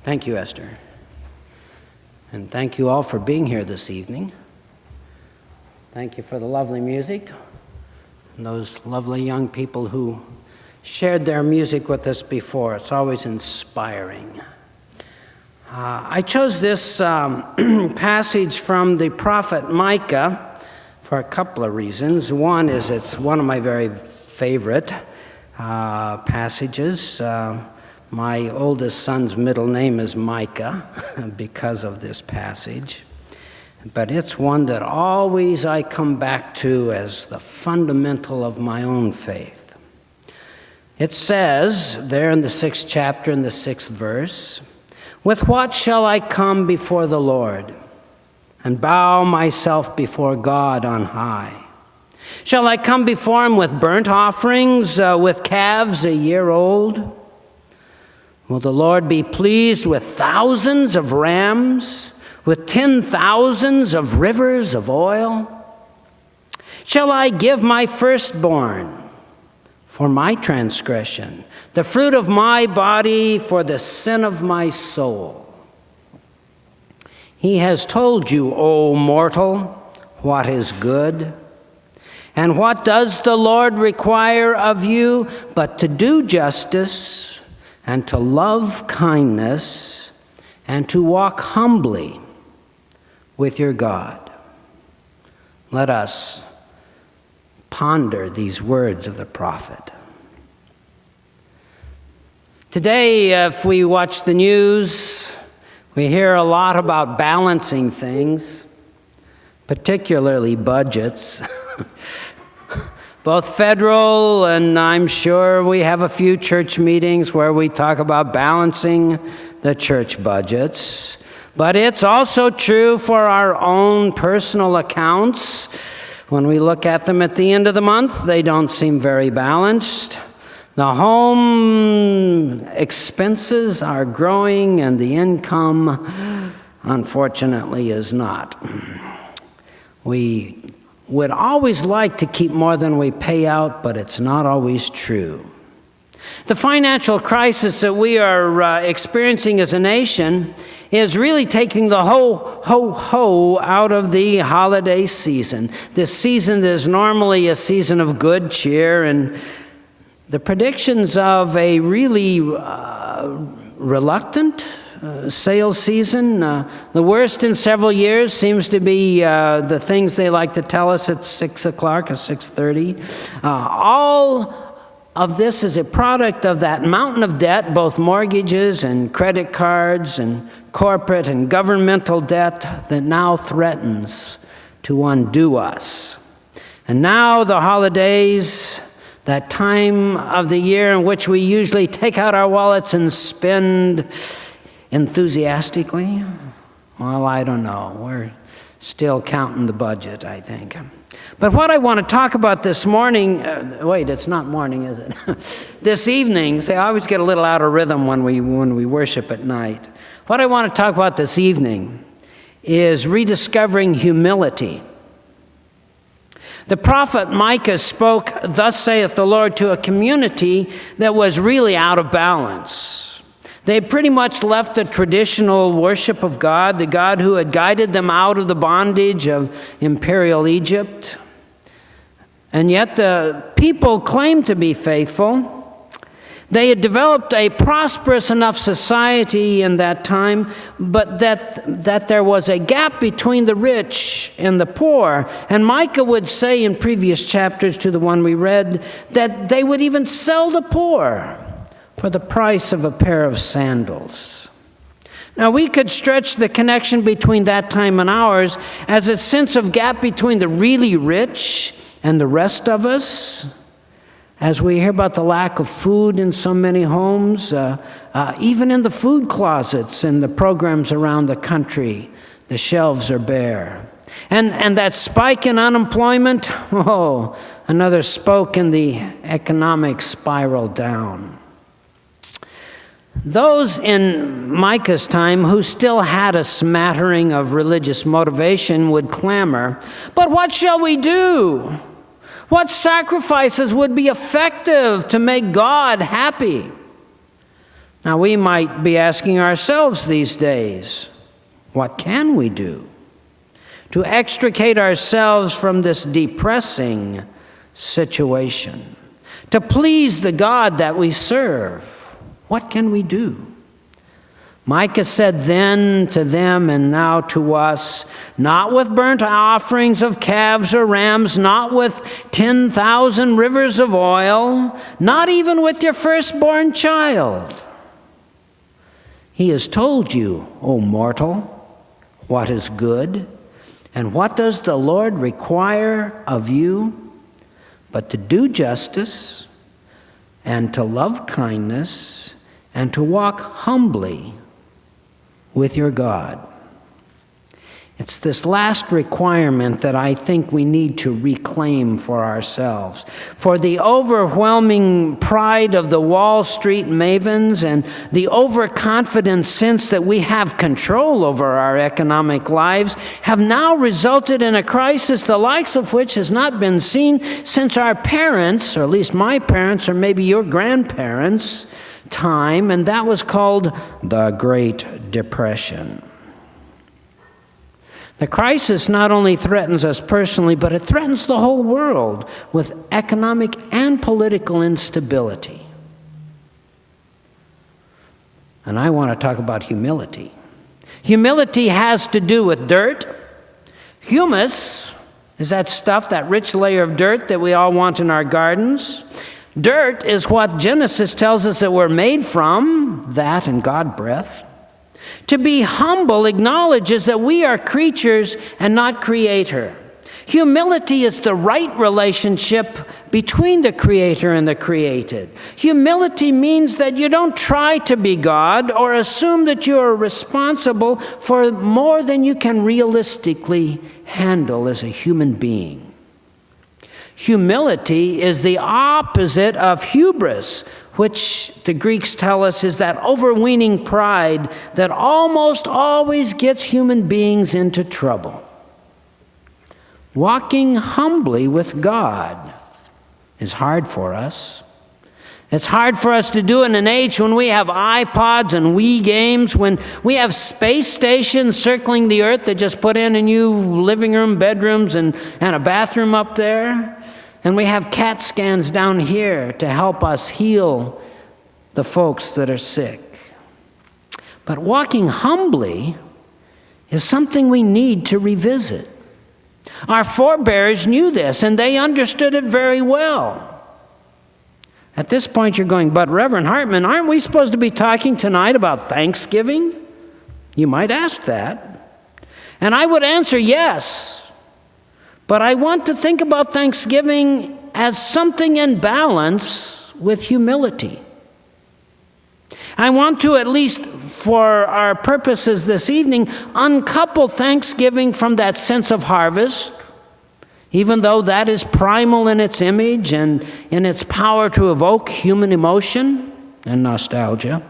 Thank you, Esther. And thank you all for being here this evening. Thank you for the lovely music and those lovely young people who shared their music with us before. It's always inspiring. I chose this passage from the prophet Micah for a couple of reasons. One is it's one of my very favorite passages. My oldest son's middle name is Micah because of this passage. But it's one that always I come back to as the fundamental of my own faith. It says, there in the 6th chapter, in the 6th verse, "With what shall I come before the Lord and bow myself before God on high? Shall I come before him with burnt offerings, with calves a year old? Will the Lord be pleased with thousands of rams, with 10,000s of rivers of oil? Shall I give my firstborn for my transgression, the fruit of my body for the sin of my soul? He has told you, O mortal, what is good. And what does the Lord require of you but to do justice, and to love kindness, and to walk humbly with your God?" Let us ponder these words of the prophet. Today, if we watch the news, we hear a lot about balancing things, particularly budgets. Both federal, and I'm sure we have a few church meetings where we talk about balancing the church budgets. But it's also true for our own personal accounts. When we look at them at the end of the month, they don't seem very balanced. The home expenses are growing, and the income, unfortunately, is not. We would always like to keep more than we pay out, but it's not always true. The financial crisis that we are experiencing as a nation is really taking the ho out of the holiday season. This season is normally a season of good cheer, and the predictions of a really reluctant sales season, the worst in several years, seems to be the things they like to tell us at 6 o'clock or 6:30. All of this is a product of that mountain of debt, both mortgages and credit cards and corporate and governmental debt that now threatens to undo us. And now the holidays, that time of the year in which we usually take out our wallets and spend enthusiastically? Well, I don't know. We're still counting the budget, I think. But what I want to talk about this morning, wait, it's not morning, is it? This evening, see, I always get a little out of rhythm when we worship at night. What I want to talk about this evening is rediscovering humility. The prophet Micah spoke, "Thus saith the Lord," to a community that was really out of balance. They pretty much left the traditional worship of God, the God who had guided them out of the bondage of imperial Egypt. And yet the people claimed to be faithful. They had developed a prosperous enough society in that time, but that there was a gap between the rich and the poor. And Micah would say in previous chapters to the one we read that they would even sell the poor for the price of a pair of sandals. Now, we could stretch the connection between that time and ours as a sense of gap between the really rich and the rest of us, as we hear about the lack of food in so many homes, even in the food closets and the programs around the country, the shelves are bare. And that spike in unemployment, another spoke in the economic spiral down. Those in Micah's time who still had a smattering of religious motivation would clamor, "But what shall we do? What sacrifices would be effective to make God happy?" Now, we might be asking ourselves these days, what can we do to extricate ourselves from this depressing situation? To please the God that we serve, what can we do? Micah said then to them and now to us, not with burnt offerings of calves or rams, not with 10,000 rivers of oil, not even with your firstborn child. He has told you, O mortal, what is good, and what does the Lord require of you, but to do justice, and to love kindness, and to walk humbly with your God. It's this last requirement that I think we need to reclaim for ourselves. For the overwhelming pride of the Wall Street mavens and the overconfident sense that we have control over our economic lives have now resulted in a crisis the likes of which has not been seen since our parents, or at least my parents, or maybe your grandparents' time, and that was called the Great Depression. The crisis not only threatens us personally, but it threatens the whole world with economic and political instability. And I want to talk about humility. Humility has to do with dirt. Humus is that stuff, that rich layer of dirt that we all want in our gardens. Dirt is what Genesis tells us that we're made from, that and God breath. To be humble acknowledges that we are creatures and not creator. Humility is the right relationship between the creator and the created. Humility means that you don't try to be God or assume that you are responsible for more than you can realistically handle as a human being. Humility is the opposite of hubris, which the Greeks tell us is that overweening pride that almost always gets human beings into trouble. Walking humbly with God is hard for us. It's hard for us to do in an age when we have iPods and Wii games, when we have space stations circling the earth that just put in new living room, bedrooms, and a bathroom up there. And we have CAT scans down here to help us heal the folks that are sick. But walking humbly is something we need to revisit. Our forebears knew this, and they understood it very well. At this point, you're going, but Reverend Hartman, aren't we supposed to be talking tonight about Thanksgiving? You might ask that. And I would answer yes. But I want to think about Thanksgiving as something in balance with humility. I want to, at least for our purposes this evening, uncouple Thanksgiving from that sense of harvest, even though that is primal in its image and in its power to evoke human emotion and nostalgia.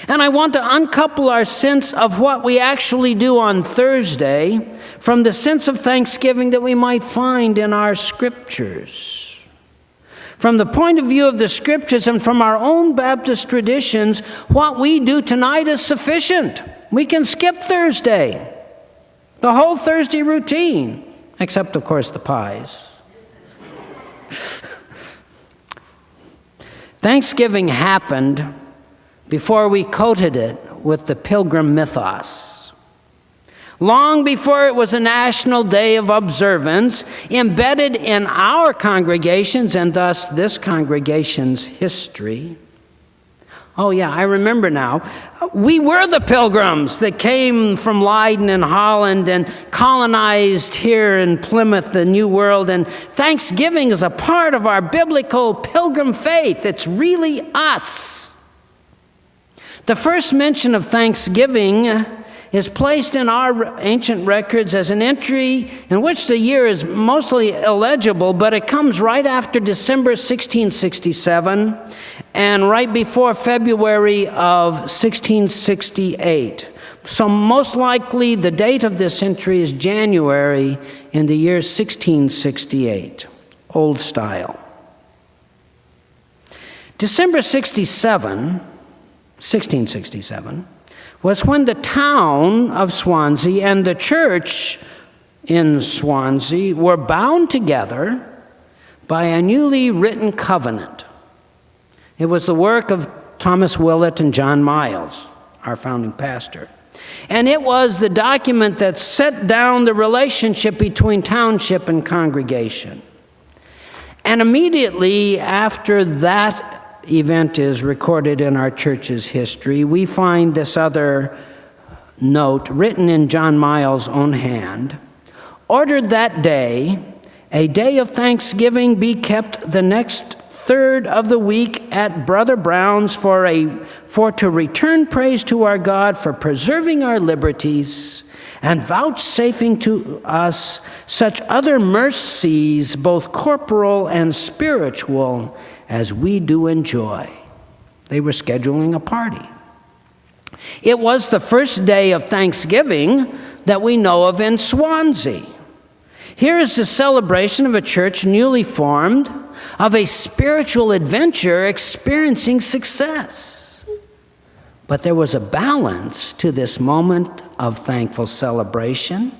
And I want to uncouple our sense of what we actually do on Thursday from the sense of Thanksgiving that we might find in our scriptures. From the point of view of the scriptures and from our own Baptist traditions, what we do tonight is sufficient. We can skip Thursday, the whole Thursday routine, except, of course, the pies. Thanksgiving happened before we coated it with the pilgrim mythos. Long before it was a national day of observance, embedded in our congregations and thus this congregation's history. Oh yeah, I remember now. We were the pilgrims that came from Leiden and Holland and colonized here in Plymouth, the New World, and Thanksgiving is a part of our biblical pilgrim faith. It's really us. The first mention of Thanksgiving is placed in our ancient records as an entry in which the year is mostly illegible, but it comes right after December 1667 and right before February of 1668. So most likely the date of this entry is January in the year 1668, Old Style. December 67 1667, was when the town of Swansea and the church in Swansea were bound together by a newly written covenant. It was the work of Thomas Willett and John Miles, our founding pastor. And it was the document that set down the relationship between township and congregation. And immediately after that event is recorded in our church's history, we find this other note written in John Miles' own hand: ordered that day, a day of thanksgiving be kept the next third of the week at Brother Brown's for to return praise to our God for preserving our liberties and vouchsafing to us such other mercies, both corporal and spiritual, as we do enjoy. They were scheduling a party. It was the first day of Thanksgiving that we know of in Swansea. Here is the celebration of a church newly formed, of a spiritual adventure experiencing success. But there was a balance to this moment of thankful celebration.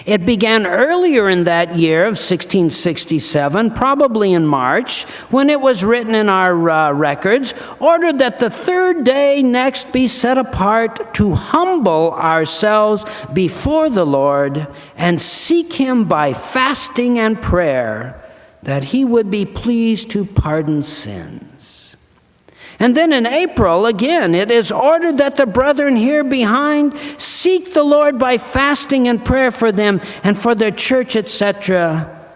It began earlier in that year of 1667, probably in March, when it was written in our records, ordered that the third day next be set apart to humble ourselves before the Lord and seek Him by fasting and prayer, that He would be pleased to pardon sins. And then in April, again, it is ordered that the brethren here behind seek the Lord by fasting and prayer for them and for their church, etc.,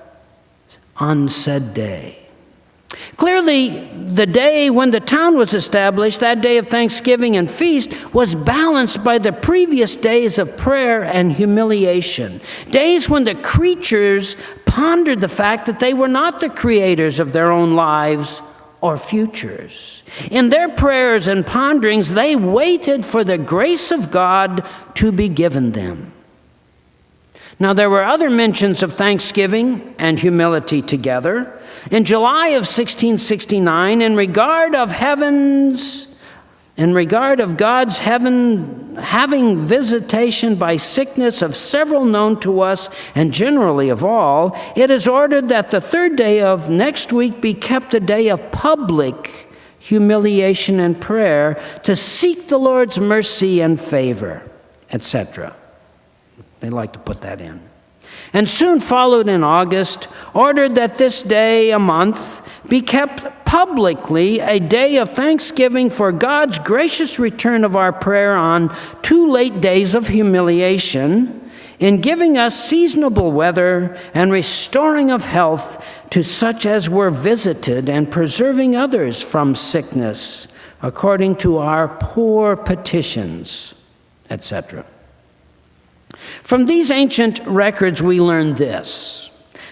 on said day. Clearly, the day when the town was established, that day of thanksgiving and feast, was balanced by the previous days of prayer and humiliation. Days when the creatures pondered the fact that they were not the creators of their own lives or futures. In their prayers and ponderings, they waited for the grace of God to be given them. Now, there were other mentions of thanksgiving and humility together. In July of 1669, in regard of God's heaven having visitation by sickness of several known to us and generally of all, it is ordered that the third day of next week be kept a day of public humiliation and prayer to seek the Lord's mercy and favor, etc. They like to put that in. And soon followed in August, ordered that this day a month be kept publicly a day of thanksgiving for God's gracious return of our prayer on 2 late days of humiliation, in giving us seasonable weather and restoring of health to such as were visited, and preserving others from sickness, according to our poor petitions, etc. From these ancient records we learn this,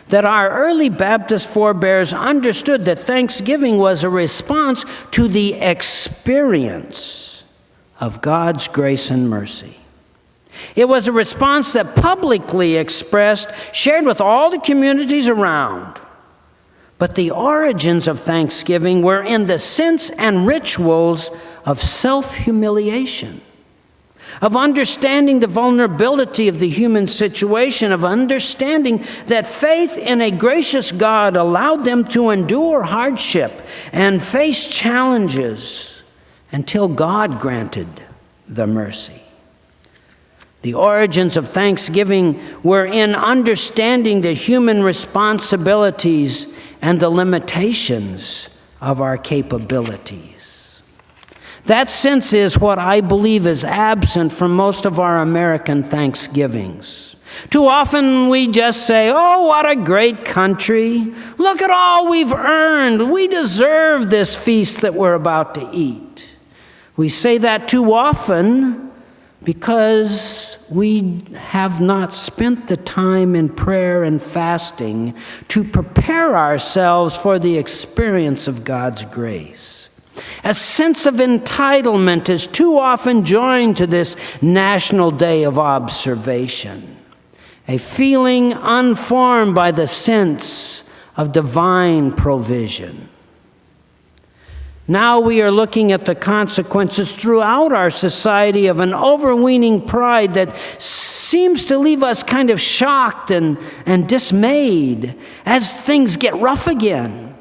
that our early Baptist forebears understood that thanksgiving was a response to the experience of God's grace and mercy. It was a response that publicly expressed, shared with all the communities around. But the origins of thanksgiving were in the sense and rituals of self-humiliation, of understanding the vulnerability of the human situation, of understanding that faith in a gracious God allowed them to endure hardship and face challenges until God granted the mercy. The origins of thanksgiving were in understanding the human responsibilities and the limitations of our capabilities. That sense is what I believe is absent from most of our American Thanksgivings. Too often we just say, "Oh, what a great country. Look at all we've earned. We deserve this feast that we're about to eat." We say that too often because we have not spent the time in prayer and fasting to prepare ourselves for the experience of God's grace. A sense of entitlement is too often joined to this National Day of Observation, a feeling unformed by the sense of divine provision. Now we are looking at the consequences throughout our society of an overweening pride that seems to leave us kind of shocked and dismayed as things get rough again.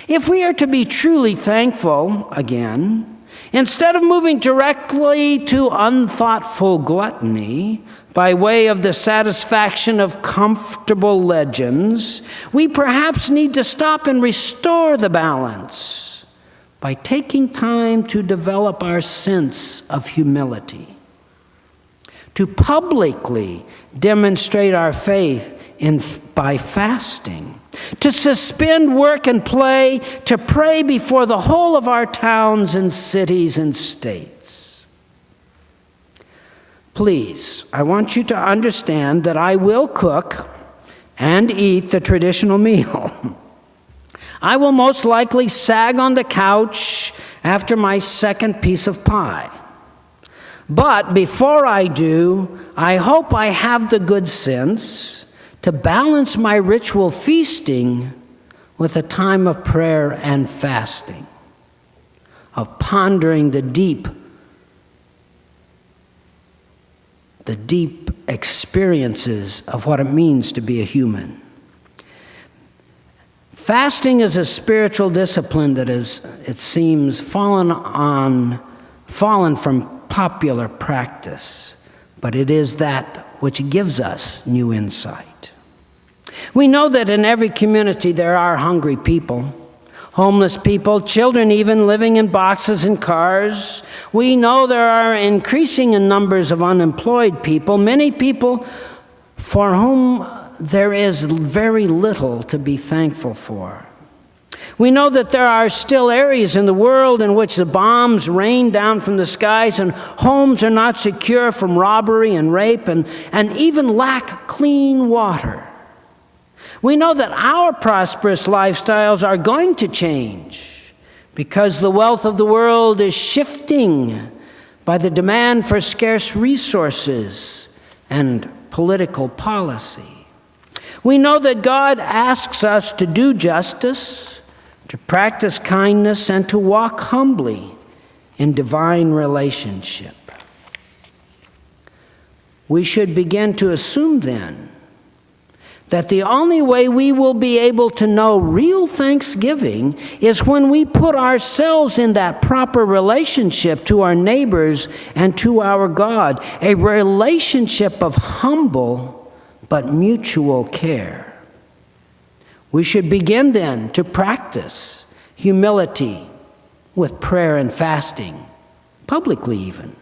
If we are to be truly thankful again, instead of moving directly to unthoughtful gluttony by way of the satisfaction of comfortable legends, we perhaps need to stop and restore the balance by taking time to develop our sense of humility, to publicly demonstrate our faith by fasting, to suspend work and play, to pray before the whole of our towns and cities and states. Please, I want you to understand that I will cook and eat the traditional meal. I will most likely sag on the couch after my second piece of pie. But before I do, I hope I have the good sense to balance my ritual feasting with a time of prayer and fasting, of pondering the deep experiences of what it means to be a human. Fasting is a spiritual discipline that is, it seems, fallen from popular practice, but it is that which gives us new insight. We know that in every community there are hungry people, homeless people, children even living in boxes and cars. We know there are increasing numbers of unemployed people, many people for whom there is very little to be thankful for. We know that there are still areas in the world in which the bombs rain down from the skies and homes are not secure from robbery and rape and even lack clean water. We know that our prosperous lifestyles are going to change because the wealth of the world is shifting by the demand for scarce resources and political policy. We know that God asks us to do justice, to practice kindness, and to walk humbly in divine relationship. We should begin to assume then that the only way we will be able to know real thanksgiving is when we put ourselves in that proper relationship to our neighbors and to our God, a relationship of humble but mutual care. We should begin then to practice humility with prayer and fasting, publicly even.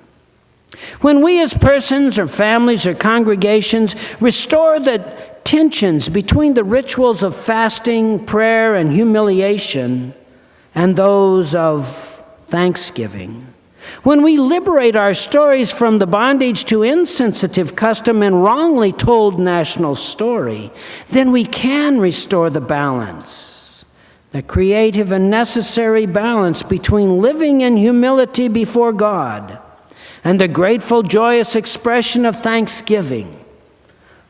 When we as persons or families or congregations restore the tensions between the rituals of fasting, prayer, and humiliation and those of thanksgiving, when we liberate our stories from the bondage to insensitive custom and wrongly told national story, then we can restore the balance, the creative and necessary balance between living in humility before God and the grateful, joyous expression of thanksgiving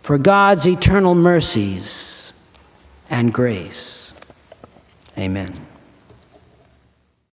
for God's eternal mercies and grace. Amen.